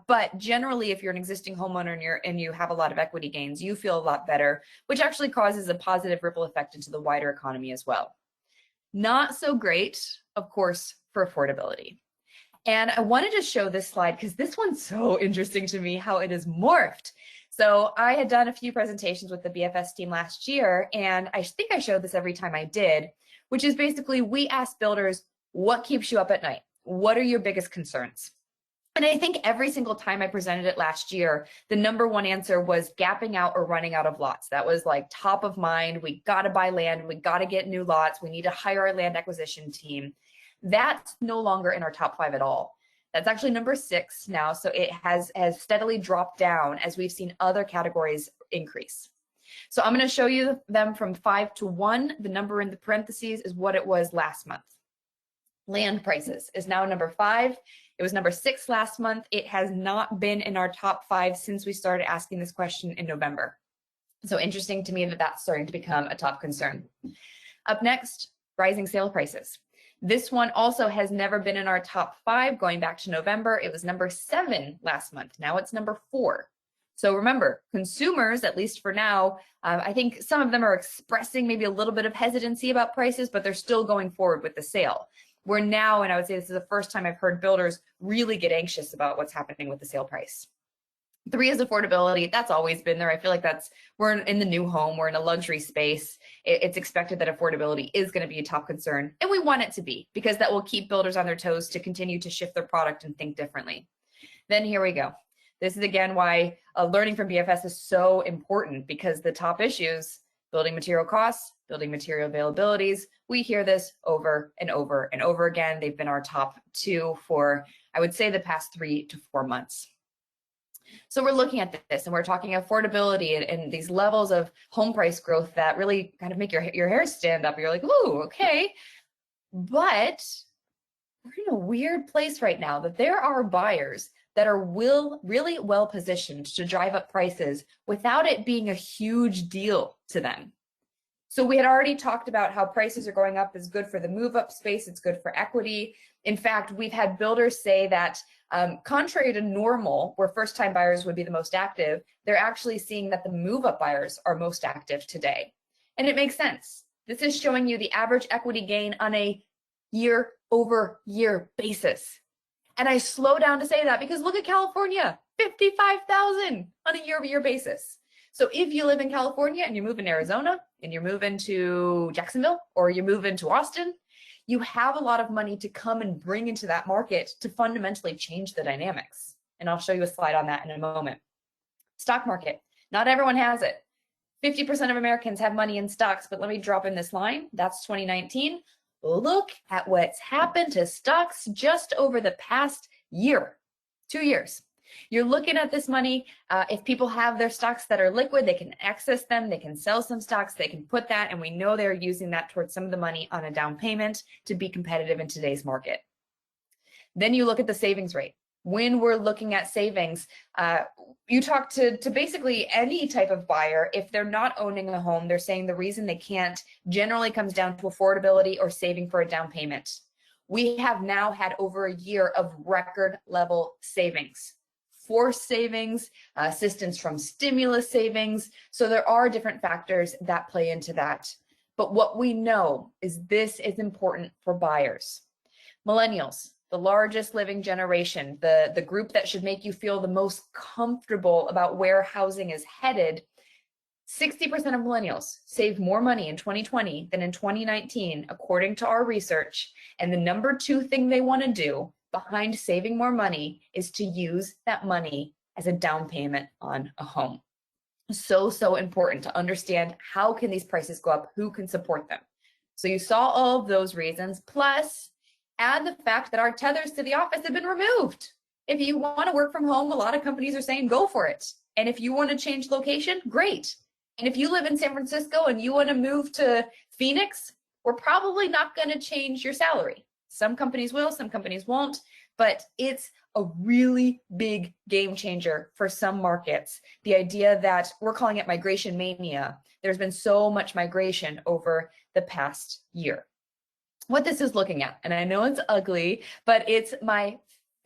But generally, if you're an existing homeowner and you have a lot of equity gains, you feel a lot better, which actually causes a positive ripple effect into the wider economy as well. Not so great, of course, for affordability. And I wanted to show this slide because this one's so interesting to me, how it has morphed. So I had done a few presentations with the BFS team last year, and I think I showed this every time I did, which is basically we asked builders, what keeps you up at night? What are your biggest concerns? And I think every single time I presented it last year, the number one answer was gapping out or running out of lots. That was like top of mind. We got to buy land. We got to get new lots. We need to hire a land acquisition team. That's no longer in our top 5 at all. That's actually number 6 now. So it has steadily dropped down as we've seen other categories increase. So I'm going to show you them from 5 to 1. The number in the parentheses is what it was last month. Land prices is now number 5. It was number 6 last month. It has not been in our top 5 since we started asking this question in November. So interesting to me that that's starting to become a top concern. Up next, rising sale prices. This one also has never been in our top 5 going back to November. It was number 7 last month. Now it's number 4. So remember, consumers, at least for now, I think some of them are expressing maybe a little bit of hesitancy about prices, but they're still going forward with the sale. We're now, and I would say this is the first time I've heard builders really get anxious about what's happening with the sale price. 3 is affordability. That's always been there. I feel like we're in the new home. We're in a luxury space. It's expected that affordability is going to be a top concern, and we want it to be because that will keep builders on their toes to continue to shift their product and think differently. Then here we go. This is again why learning from BFS is so important, because the top issues, building material costs, building material availabilities, we hear this over and over and over again. They've been our top 2 for, I would say, the past 3 to 4 months. So we're looking at this and we're talking affordability and these levels of home price growth that really kind of make your hair stand up. You're like, ooh, okay. But we're in a weird place right now that there are buyers that are really well positioned to drive up prices without it being a huge deal to them. So we had already talked about how prices are going up is good for the move up space. It's good for equity. In fact, we've had builders say that contrary to normal, where first time buyers would be the most active, they're actually seeing that the move up buyers are most active today. And it makes sense. This is showing you the average equity gain on a year over year basis. And I slow down to say that because look at California, 55,000 on a year-over-year basis. So if you live in California and you move in Arizona and you move into Jacksonville or you move into Austin, you have a lot of money to come and bring into that market to fundamentally change the dynamics. And I'll show you a slide on that in a moment. Stock market, not everyone has it. 50% of Americans have money in stocks, but let me drop in this line. That's 2019. Look at what's happened to stocks just over the past year, 2 years. You're looking at this money. If people have their stocks that are liquid, they can access them. They can sell some stocks. They can put that, and we know they're using that towards some of the money on a down payment to be competitive in today's market. Then you look at the savings rate. When we're looking at savings, you talk to basically any type of buyer. If they're not owning a home, they're saying the reason they can't generally comes down to affordability or saving for a down payment. We have now had over a year of record level savings. Forced savings, assistance from stimulus savings. So there are different factors that play into that. But what we know is this is important for buyers. Millennials, the largest living generation, the group that should make you feel the most comfortable about where housing is headed. 60% of millennials saved more money in 2020 than in 2019, according to our research. And the number 2 thing they want to do behind saving more money is to use that money as a down payment on a home. So important to understand how can these prices go up, who can support them. So you saw all of those reasons, plus add the fact that our tethers to the office have been removed. If you want to work from home, a lot of companies are saying go for it. And if you want to change location, great. And if you live in San Francisco and you want to move to Phoenix, we're probably not going to change your salary. Some companies will, some companies won't, but it's a really big game changer for some markets. The idea that we're calling it migration mania. There's been so much migration over the past year. What this is looking at, and I know it's ugly, but it's my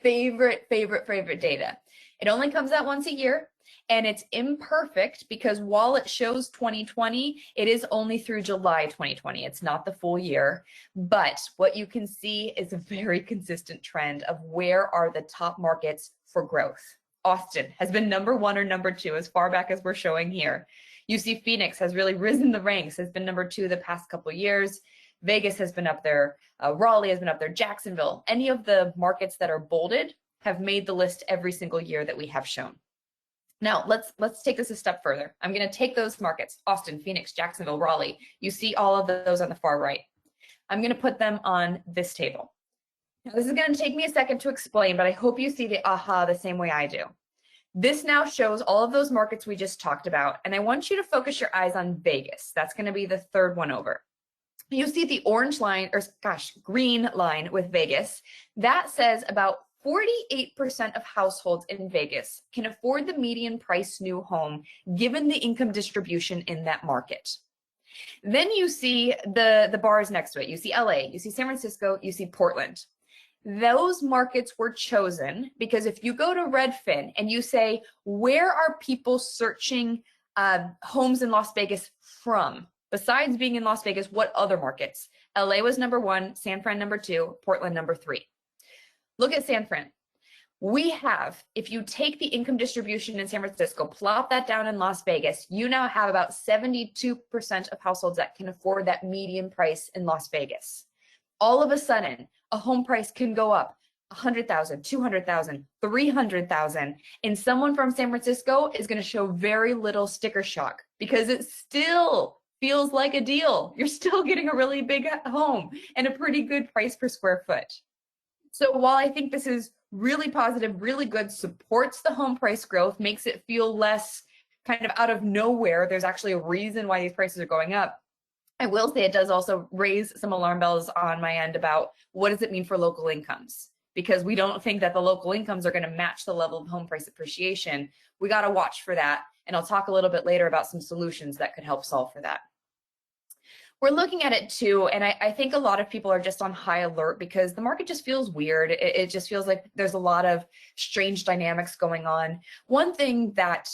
favorite data. It only comes out once a year. And it's imperfect because while it shows 2020, it is only through July 2020. It's not the full year. But what you can see is a very consistent trend of where are the top markets for growth. Austin has been number 1 or number 2 as far back as we're showing here. You see Phoenix has really risen the ranks, has been number 2 the past couple of years. Vegas has been up there. Raleigh has been up there. Jacksonville. Any of the markets that are bolded have made the list every single year that we have shown. Now, let's take this a step further. I'm going to take those markets, Austin, Phoenix, Jacksonville, Raleigh. You see all of those on the far right. I'm going to put them on this table. Now, this is going to take me a second to explain, but I hope you see the aha the same way I do. This now shows all of those markets we just talked about, and I want you to focus your eyes on Vegas. That's going to be the third one over. You see the orange line, or green line with Vegas. That says about 48% of households in Vegas can afford the median price new home given the income distribution in that market. Then you see the bars next to it. You see LA, you see San Francisco, you see Portland. Those markets were chosen because if you go to Redfin and you say, where are people searching homes in Las Vegas from? Besides being in Las Vegas, what other markets? LA was number 1, San Fran number 2, Portland number 3. Look at San Fran. We have, if you take the income distribution in San Francisco, plop that down in Las Vegas, you now have about 72% of households that can afford that median price in Las Vegas. All of a sudden, a home price can go up 100,000, 200,000, 300,000, and someone from San Francisco is going to show very little sticker shock because it still feels like a deal. You're still getting a really big home and a pretty good price per square foot. So while I think this is really positive, really good, supports the home price growth, makes it feel less kind of out of nowhere, there's actually a reason why these prices are going up. I will say it does also raise some alarm bells on my end about what does it mean for local incomes? Because we don't think that the local incomes are going to match the level of home price appreciation. We got to watch for that. And I'll talk a little bit later about some solutions that could help solve for that. We're looking at it too, and I think a lot of people are just on high alert because the market just feels weird. It just feels like there's a lot of strange dynamics going on. One thing that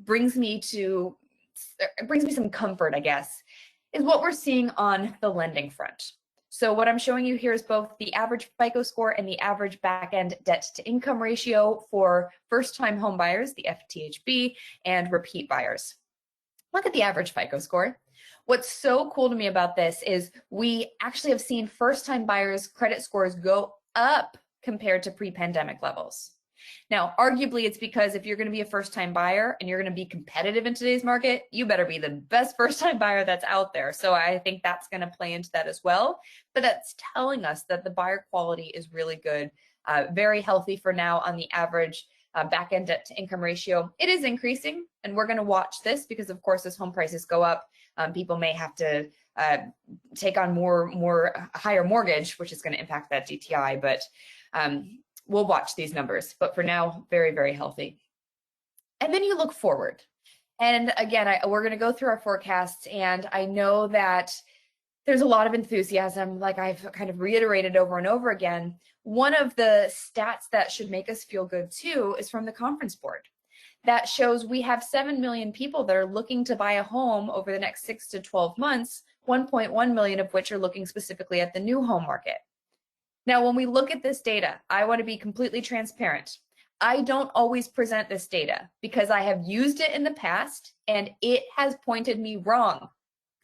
brings me some comfort, I guess, is what we're seeing on the lending front. So what I'm showing you here is both the average FICO score and the average back-end debt-to-income ratio for first-time home buyers, the FTHB, and repeat buyers. Look at the average FICO score. What's so cool to me about this is we actually have seen first-time buyers' credit scores go up compared to pre-pandemic levels. Now, arguably, it's because if you're going to be a first-time buyer and you're going to be competitive in today's market, you better be the best first-time buyer that's out there. So I think that's going to play into that as well. But that's telling us that the buyer quality is really good, very healthy for now on the average back-end debt to income ratio. It is increasing, and we're going to watch this because, of course, as home prices go up, people may have to take on more higher mortgage, which is going to impact that DTI. But we'll watch these numbers. But for now, very, very healthy. And then you look forward. And again, we're going to go through our forecasts, and I know that there's a lot of enthusiasm, like I've kind of reiterated over and over again. One of the stats that should make us feel good too is from the Conference Board. That shows we have 7 million people that are looking to buy a home over the next 6 to 12 months, 1.1 million of which are looking specifically at the new home market. Now, when we look at this data, I want to be completely transparent. I don't always present this data because I have used it in the past and it has pointed me wrong.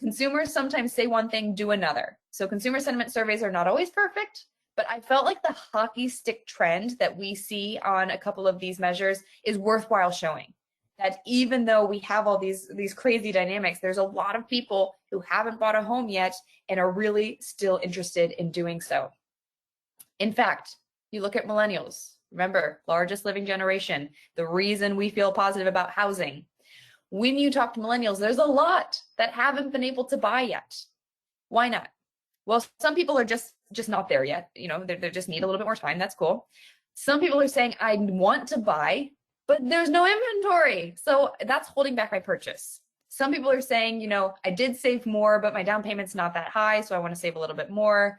Consumers sometimes say one thing, do another. So consumer sentiment surveys are not always perfect, but I felt like the hockey stick trend that we see on a couple of these measures is worthwhile showing. That even though we have all these crazy dynamics, there's a lot of people who haven't bought a home yet and are really still interested in doing so. In fact, you look at millennials, remember, largest living generation, the reason we feel positive about housing. When you talk to millennials, there's a lot that haven't been able to buy yet. Why not? Well, some people are just not there yet. You know, they just need a little bit more time. That's cool. Some people are saying, I want to buy, but there's no inventory. So that's holding back my purchase. Some people are saying, you know, I did save more, but my down payment's not that high, so I want to save a little bit more.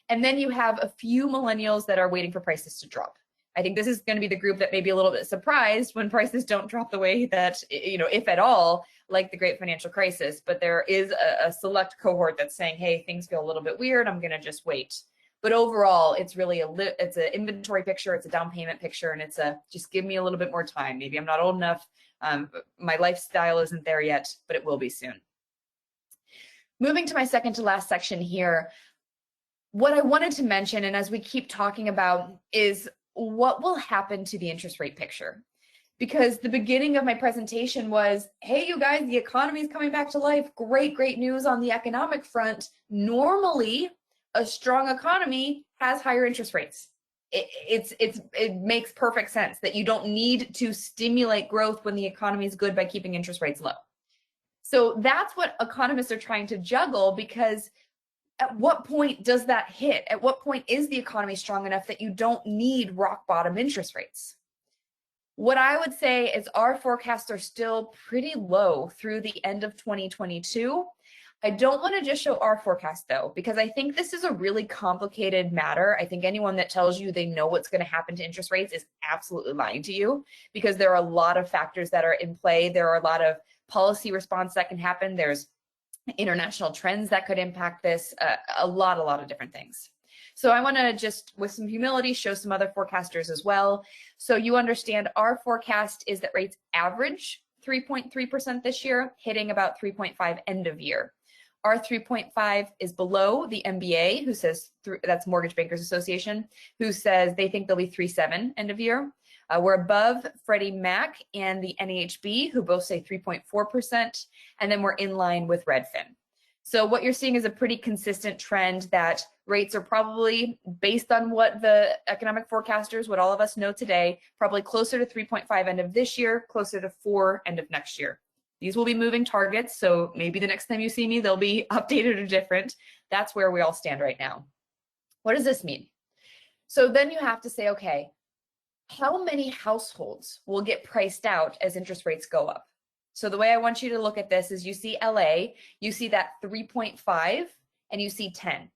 And then you have a few millennials that are waiting for prices to drop. I think this is going to be the group that may be a little bit surprised when prices don't drop the way that, you know, if at all, like the great financial crisis. But there is a select cohort that's saying, hey, things feel a little bit weird, I'm going to just wait. But overall, it's really it's an inventory picture, it's a down payment picture, and it's a just give me a little bit more time. Maybe I'm not old enough, my lifestyle isn't there yet, but it will be soon. Moving to my second to last section here, what I wanted to mention, and as we keep talking about, is what will happen to the interest rate picture. Because the beginning of my presentation was, hey, you guys, the economy is coming back to life. Great, great news on the economic front. Normally, a strong economy has higher interest rates. It makes perfect sense that you don't need to stimulate growth when the economy is good by keeping interest rates low. So that's what economists are trying to juggle, because at what point does that hit? At what point is the economy strong enough that you don't need rock bottom interest rates? What I would say is our forecasts are still pretty low through the end of 2022. I don't want to just show our forecast though, because I think this is a really complicated matter. I think anyone that tells you they know what's going to happen to interest rates is absolutely lying to you, because there are a lot of factors that are in play. There are a lot of policy response that can happen. There's international trends that could impact this, a lot of different things. So I want to just, with some humility, show some other forecasters as well. So you understand our forecast is that rates average 3.3% this year, hitting about 3.5 end of year. Our 3.5 is below the MBA, who says, that's Mortgage Bankers Association, who says they think they'll be 3.7 end of year. We're above Freddie Mac and the NAHB, who both say 3.4%, and then we're in line with Redfin. So what you're seeing is a pretty consistent trend that rates are probably, based on what the economic forecasters, what all of us know today, probably closer to 3.5 end of this year, closer to 4 end of next year. These will be moving targets, so maybe the next time you see me, they'll be updated or different. That's where we all stand right now. What does this mean? So then you have to say, okay, how many households will get priced out as interest rates go up? So the way I want you to look at this is you see LA, you see that 3.5, and you see 10.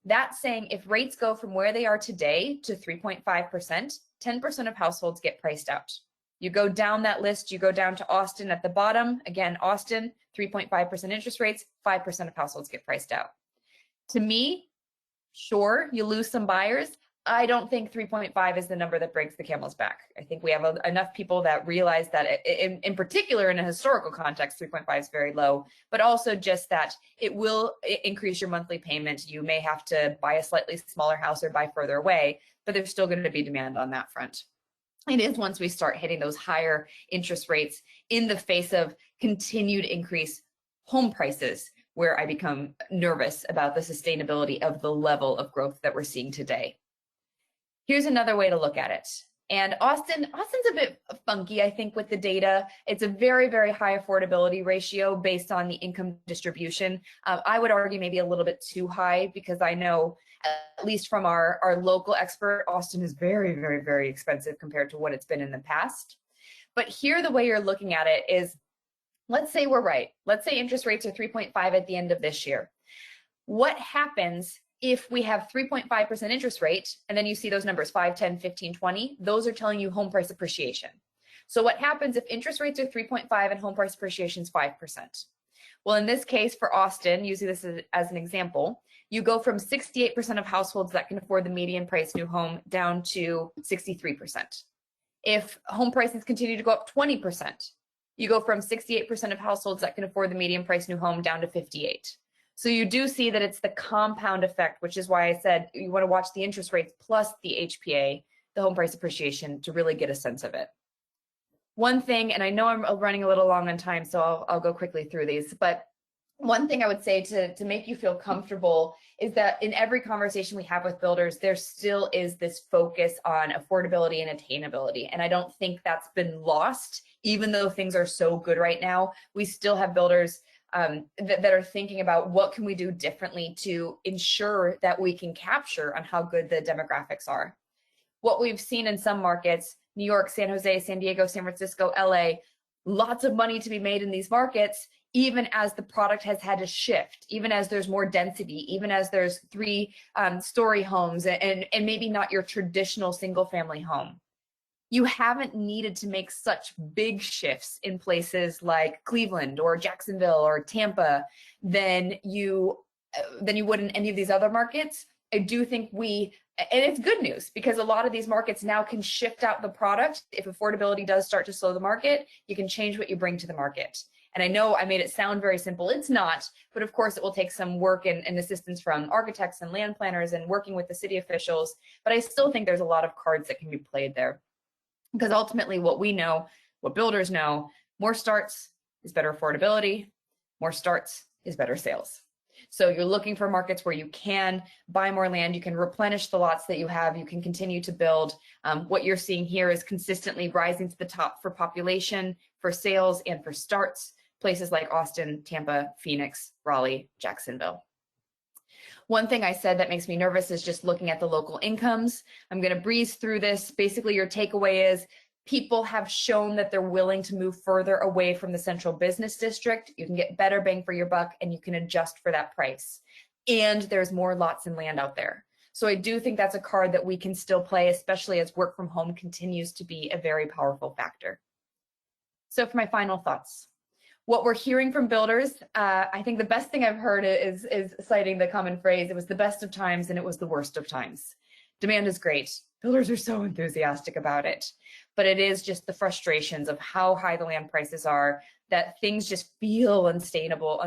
That's saying if rates go from where they are today to 3.5%, 10% of households get priced out. You go down that list, you go down to Austin at the bottom. Again, Austin, 3.5% interest rates, 5% of households get priced out. To me, sure, you lose some buyers. I don't think 3.5 is the number that breaks the camel's back. I think we have enough people that realize that in particular, in a historical context, 3.5 is very low, but also just that it will increase your monthly payment. You may have to buy a slightly smaller house or buy further away, but there's still going to be demand on that front. It is once we start hitting those higher interest rates in the face of continued increased home prices where I become nervous about the sustainability of the level of growth that we're seeing today. Here's another way to look at it. And Austin's a bit funky, I think, with the data. It's a very, very high affordability ratio based on the income distribution. I would argue maybe a little bit too high, because I know, at least from our local expert, Austin is very, very, very expensive compared to what it's been in the past. But here, the way you're looking at it is, let's say we're right. Let's say interest rates are 3.5 at the end of this year. What happens if we have 3.5% interest rate, and then you see those numbers, 5, 10, 15, 20, those are telling you home price appreciation. So what happens if interest rates are 3.5 and home price appreciation is 5%? Well, in this case for Austin, using this as an example, you go from 68% of households that can afford the median price new home down to 63%. If home prices continue to go up 20%, you go from 68% of households that can afford the median price new home down to 58. So you do see that it's the compound effect, which is why I said you want to watch the interest rates plus the HPA, the home price appreciation, to really get a sense of it. One thing, and I know I'm running a little long on time, so I'll go quickly through these, but one thing I would say to make you feel comfortable is that in every conversation we have with builders, there still is this focus on affordability and attainability. And I don't think that's been lost, even though things are so good right now. We still have builders that are thinking about what can we do differently to ensure that we can capture on how good the demographics are. What we've seen in some markets, New York, San Jose, San Diego, San Francisco, LA, lots of money to be made in these markets, even as the product has had to shift, even as there's more density, even as there's 3-story homes and maybe not your traditional single family home. You haven't needed to make such big shifts in places like Cleveland or Jacksonville or Tampa than you would in any of these other markets. I do think and it's good news, because a lot of these markets now can shift out the product. If affordability does start to slow the market, you can change what you bring to the market. And I know I made it sound very simple. It's not, but of course it will take some work and assistance from architects and land planners and working with the city officials. But I still think there's a lot of cards that can be played there. Because ultimately what we know, what builders know, more starts is better affordability, more starts is better sales. So you're looking for markets where you can buy more land, you can replenish the lots that you have, you can continue to build. What you're seeing here is consistently rising to the top for population, for sales, and for starts, places like Austin, Tampa, Phoenix, Raleigh, Jacksonville. One thing I said that makes me nervous is just looking at the local incomes. I'm going to breeze through this. Basically, your takeaway is people have shown that they're willing to move further away from the central business district. You can get better bang for your buck, and you can adjust for that price. And there's more lots and land out there. So I do think that's a card that we can still play, especially as work from home continues to be a very powerful factor. So for my final thoughts. What we're hearing from builders, I think the best thing I've heard is citing the common phrase, it was the best of times and it was the worst of times. Demand is great. Builders are so enthusiastic about it, but it is just the frustrations of how high the land prices are, that things just feel unsustainable,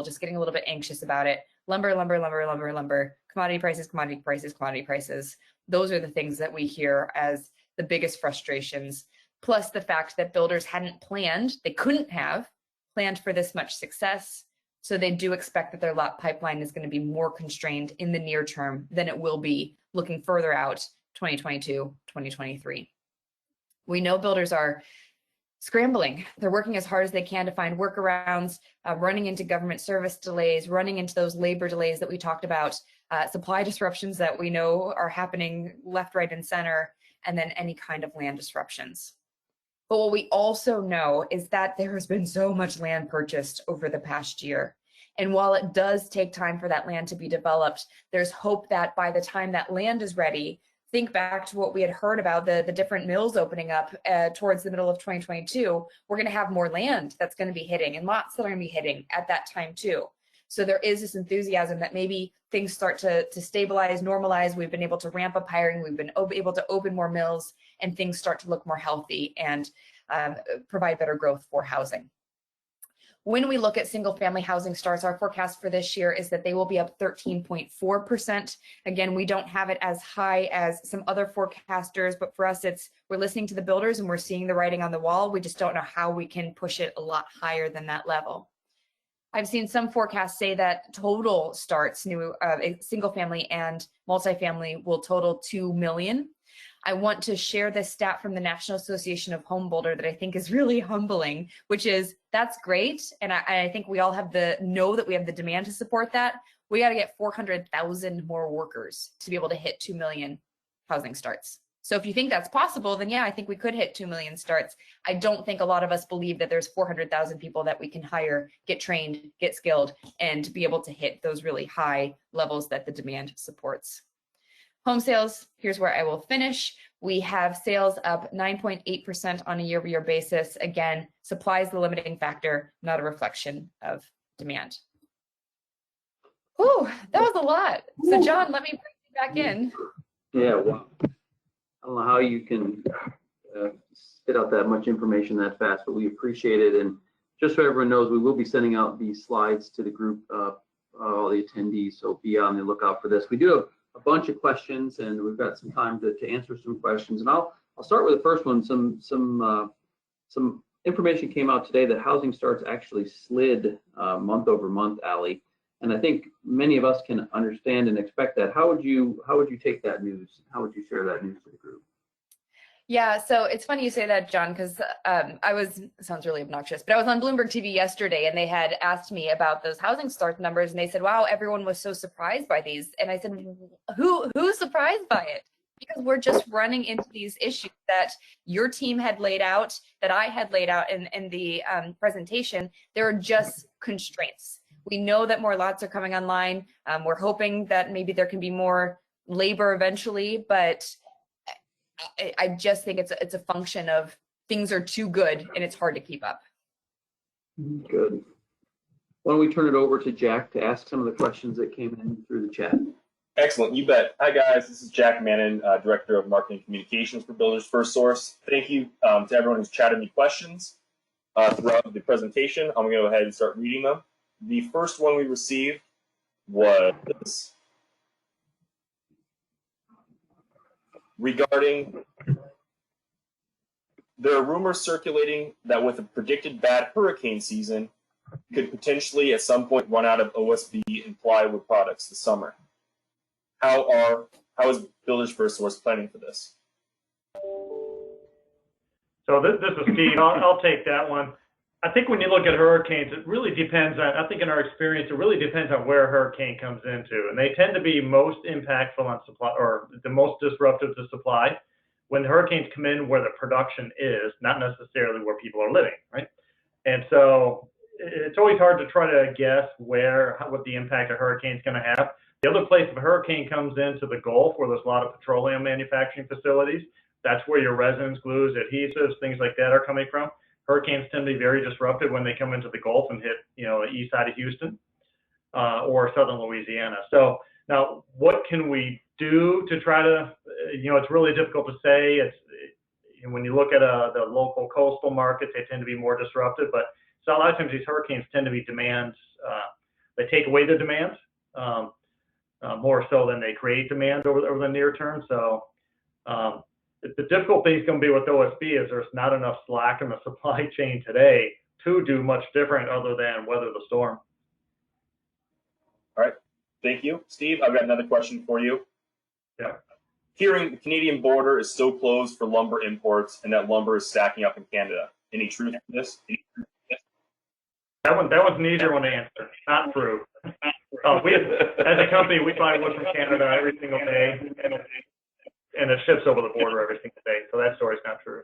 just getting a little bit anxious about it. Lumber, commodity prices. Those are the things that we hear as the biggest frustrations, plus the fact that builders hadn't planned, they couldn't have planned for this much success. So they do expect that their lot pipeline is going to be more constrained in the near term than it will be looking further out, 2022, 2023. We know builders are scrambling. They're working as hard as they can to find workarounds, running into government service delays, running into those labor delays that we talked about, supply disruptions that we know are happening left, right, and center, and then any kind of land disruptions. But what we also know is that there has been so much land purchased over the past year. And while it does take time for that land to be developed, there's hope that by the time that land is ready, think back to what we had heard about the different mills opening up towards the middle of 2022, we're going to have more land that's going to be hitting and lots that are going to be hitting at that time too. So there is this enthusiasm that maybe things start to stabilize, normalize. We've been able to ramp up hiring. We've been able to open more mills, and things start to look more healthy and provide better growth for housing. When we look at single family housing starts, our forecast for this year is that they will be up 13.4%. Again, we don't have it as high as some other forecasters, but for us, we're listening to the builders and we're seeing the writing on the wall. We just don't know how we can push it a lot higher than that level. I've seen some forecasts say that total starts, new single family and multifamily, will total 2 million. I want to share this stat from the National Association of Home Builder that I think is really humbling, which is that's great. And I think we all know that we have the demand to support that. We got to get 400,000 more workers to be able to hit 2 million housing starts. So if you think that's possible, then yeah, I think we could hit 2 million starts. I don't think a lot of us believe that there's 400,000 people that we can hire, get trained, get skilled, and be able to hit those really high levels that the demand supports. Home sales, here's where I will finish. We have sales up 9.8% on a year-over-year basis. Again, supply is the limiting factor, not a reflection of demand. Whew, that was a lot. So John, let me bring you back in. Yeah, wow. I don't know how you can spit out that much information that fast, but we appreciate it. And just so everyone knows, we will be sending out these slides to the group, all the attendees, so be on the lookout for this. We do have a bunch of questions, and we've got some time to answer some questions. And I'll start with the first one. Some information came out today that housing starts actually slid month over month, Allie. And I think many of us can understand and expect that. How would you take that news? How would you share that news to the group? Yeah, so it's funny you say that, John, because sounds really obnoxious, but I was on Bloomberg TV yesterday and they had asked me about those housing starts numbers and they said, wow, everyone was so surprised by these. And I said, who's surprised by it? Because we're just running into these issues that your team had laid out, that I had laid out in the presentation. There are just constraints. We know that more lots are coming online. We're hoping that maybe there can be more labor eventually, but I just think it's a function of things are too good and it's hard to keep up. Good. Why don't we turn it over to Jack to ask some of the questions that came in through the chat? Excellent, you bet. Hi guys, this is Jack Mannon, Director of Marketing Communications for Builders FirstSource. Thank you to everyone who's chatted me questions throughout the presentation. I'm going to go ahead and start reading them. The first one we received was regarding, there are rumors circulating that with a predicted bad hurricane season, could potentially at some point run out of OSB and plywood products this summer. How is Builders FirstSource planning for this? So this is Steve. I'll take that one. I think when you look at hurricanes, it really depends on, I think in our experience, it really depends on where a hurricane comes into. And they tend to be most impactful on supply, or the most disruptive to supply, when the hurricanes come in where the production is, not necessarily where people are living, right? And so it's always hard to try to guess what the impact a hurricane is going to have. The other place, if a hurricane comes into the Gulf, where there's a lot of petroleum manufacturing facilities, that's where your resins, glues, adhesives, things like that are coming from. Hurricanes tend to be very disruptive when they come into the Gulf and hit, the east side of Houston or southern Louisiana. So now, what can we do to try to, it's really difficult to say. When you look at the local coastal markets, they tend to be more disruptive. But so a lot of times these hurricanes tend to be demands. They take away the demand more so than they create demand over the near term. So the difficult thing is going to be with OSB is there's not enough slack in the supply chain today to do much different other than weather the storm. All right, thank you. Steve, I've got another question for you. Yeah. Hearing the Canadian border is still closed for lumber imports and that lumber is stacking up in Canada. Any truth to this? That one's an easier one to answer. Not true. As a company, we buy wood from Canada every single day, and it ships over the border every single day. So that story's not true.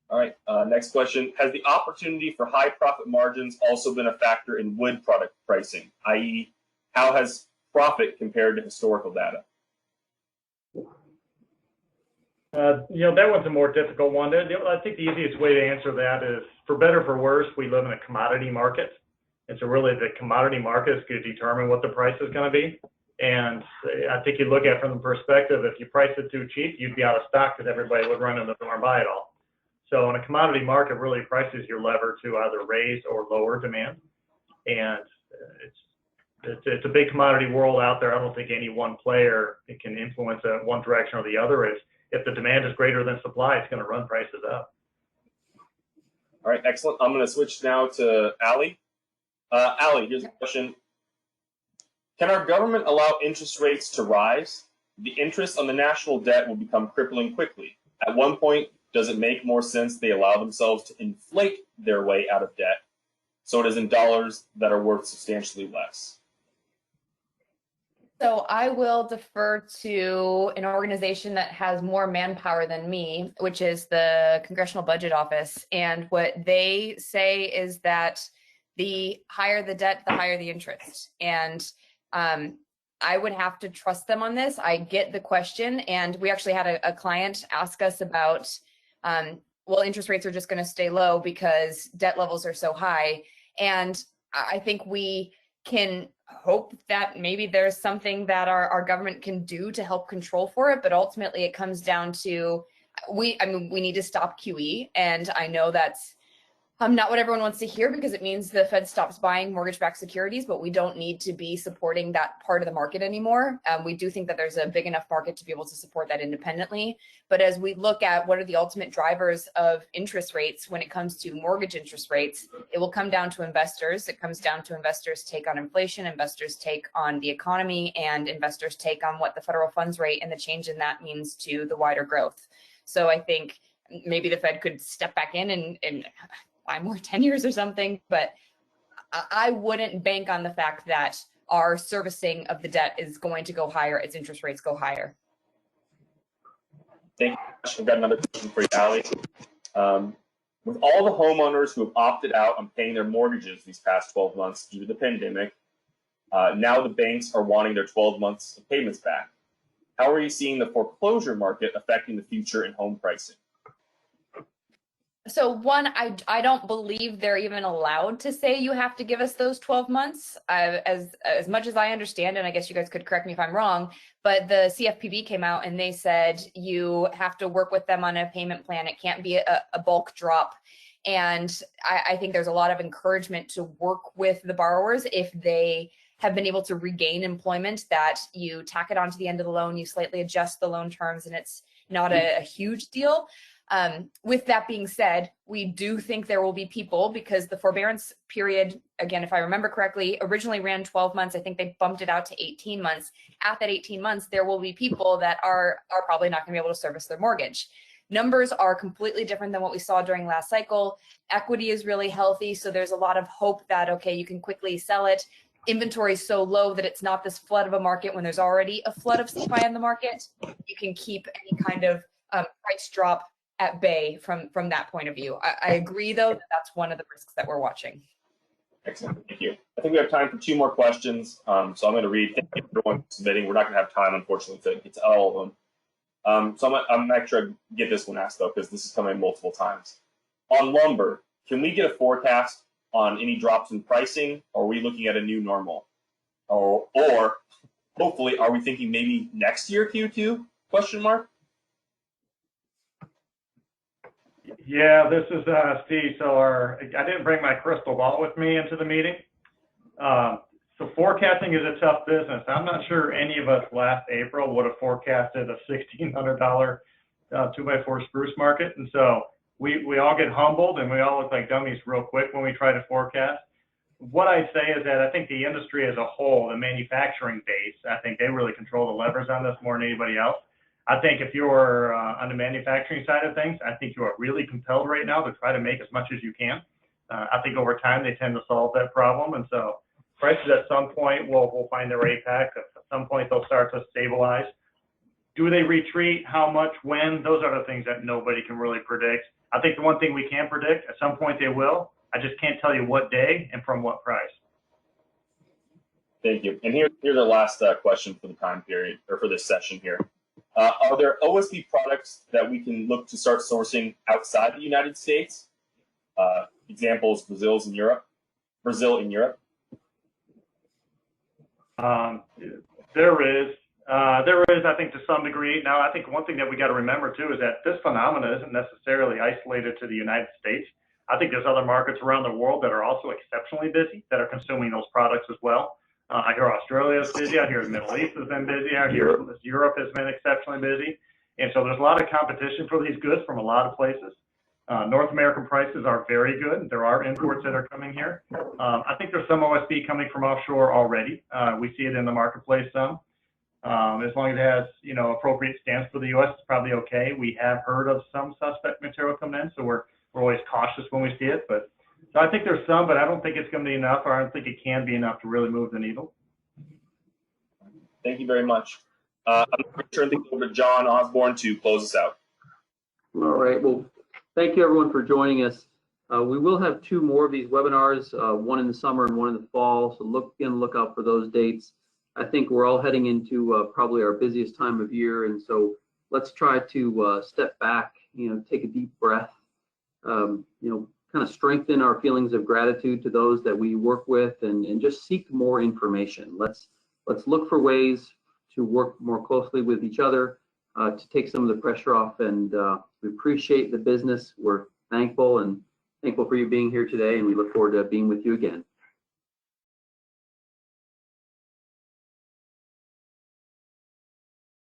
All right, next question. Has the opportunity for high profit margins also been a factor in wood product pricing, i.e., how has profit compared to historical data? That one's a more difficult one. I think the easiest way to answer that is, for better or for worse, we live in a commodity market. And so really the commodity market is going to determine what the price is going to be. And I think you look at it from the perspective, if you price it too cheap, you'd be out of stock because everybody would run in the door and buy it all. So in a commodity market, really price is your lever to either raise or lower demand. And it's a big commodity world out there. I don't think any one player can influence it one direction or the other. If the demand is greater than supply, it's going to run prices up. All right, excellent. I'm going to switch now to Allie. Allie, here's a question. Can our government allow interest rates to rise? The interest on the national debt will become crippling quickly. At one point, does it make more sense they allow themselves to inflate their way out of debt, so it is in dollars that are worth substantially less? So I will defer to an organization that has more manpower than me, which is the Congressional Budget Office. And what they say is that the higher the debt, the higher the interest. And I would have to trust them on this. I get the question. And we actually had a client ask us about, well, interest rates are just going to stay low because debt levels are so high. And I think we can hope that maybe there's something that our government can do to help control for it. But ultimately, it comes down to we need to stop QE. And I know that's not what everyone wants to hear because it means the Fed stops buying mortgage-backed securities, but we don't need to be supporting that part of the market anymore. We do think that there's a big enough market to be able to support that independently. But as we look at what are the ultimate drivers of interest rates when it comes to mortgage interest rates, it will come down to investors. It comes down to investors' take on inflation, investors' take on the economy, and investors' take on what the federal funds rate and the change in that means to the wider growth. So I think maybe the Fed could step back in and buy more 10 years or something, but I wouldn't bank on the fact that our servicing of the debt is going to go higher as interest rates go higher. Thank you. I've got another question for you, Allie. With all the homeowners who have opted out on paying their mortgages these past 12 months due to the pandemic, now the banks are wanting their 12 months of payments back. How are you seeing the foreclosure market affecting the future in home pricing? So one, I don't believe they're even allowed to say you have to give us those 12 months. As much as I understand, and I guess you guys could correct me if I'm wrong, but the CFPB came out and they said you have to work with them on a payment plan. It can't be a bulk drop. And I think there's a lot of encouragement to work with the borrowers if they have been able to regain employment, that you tack it onto the end of the loan, you slightly adjust the loan terms, and it's not a huge deal. With that being said, we do think there will be people, because the forbearance period, again, if I remember correctly, originally ran 12 months. I think they bumped it out to 18 months. At that 18 months, there will be people that are probably not going to be able to service their mortgage. Numbers are completely different than what we saw during last cycle. Equity is really healthy, so there's a lot of hope that, okay, you can quickly sell it. Inventory is so low that it's not this flood of a market when there's already a flood of supply in the market. You can keep any kind of price drop at bay from that point of view. I agree, though, that that's one of the risks that we're watching. Excellent, thank you. I think we have time for 2 more questions, so I'm going to read. Thank you for everyone submitting. We're not going to have time, unfortunately, to get to all of them. So I'm not sure I get this one asked, though, because this has come in multiple times. On lumber, can we get a forecast on any drops in pricing, or are we looking at a new normal? Or hopefully, are we thinking maybe next year Q2, question mark? Yeah, this is Steve. So I didn't bring my crystal ball with me into the meeting. So forecasting is a tough business. I'm not sure any of us last April would have forecasted a $1,600 2x4 spruce market. And so we all get humbled and we all look like dummies real quick when we try to forecast. What I'd say is that I think the industry as a whole, the manufacturing base, I think they really control the levers on this more than anybody else. I think if you're on the manufacturing side of things, I think you are really compelled right now to try to make as much as you can. I think over time they tend to solve that problem. And so prices at some point will find their apex. At some point they'll start to stabilize. Do they retreat? How much? When? Those are the things that nobody can really predict. I think the one thing we can predict, at some point they will. I just can't tell you what day and from what price. Thank you. And here's our last question for the time period, or for this session here. Are there OSB products that we can look to start sourcing outside the United States? Examples: Brazil in Europe. There is, I think, to some degree. Now, I think one thing that we got to remember too is that this phenomena isn't necessarily isolated to the United States. I think there's other markets around the world that are also exceptionally busy that are consuming those products as well. I hear Australia is busy. I hear the Middle East has been busy. I hear Europe has been exceptionally busy. And so there's a lot of competition for these goods from a lot of places. North American prices are very good. There are imports that are coming here. I think there's some OSB coming from offshore already. We see it in the marketplace some. As long as it has, appropriate stamps for the U.S., it's probably okay. We have heard of some suspect material coming in, so we're always cautious when we see it. But so I think there's some, but I don't think it's going to be enough, or I don't think it can be enough to really move the needle. Thank you very much. I'm going to turn things over to John Osborne to close us out. All right. Well, thank you everyone for joining us. We will have 2 more of these webinars, one in the summer and one in the fall. So look out for those dates. I think we're all heading into probably our busiest time of year, and so let's try to step back, take a deep breath, kind of strengthen our feelings of gratitude to those that we work with, and just seek more information. Let's look for ways to work more closely with each other to take some of the pressure off, and we appreciate the business. We're thankful for you being here today, and we look forward to being with you again.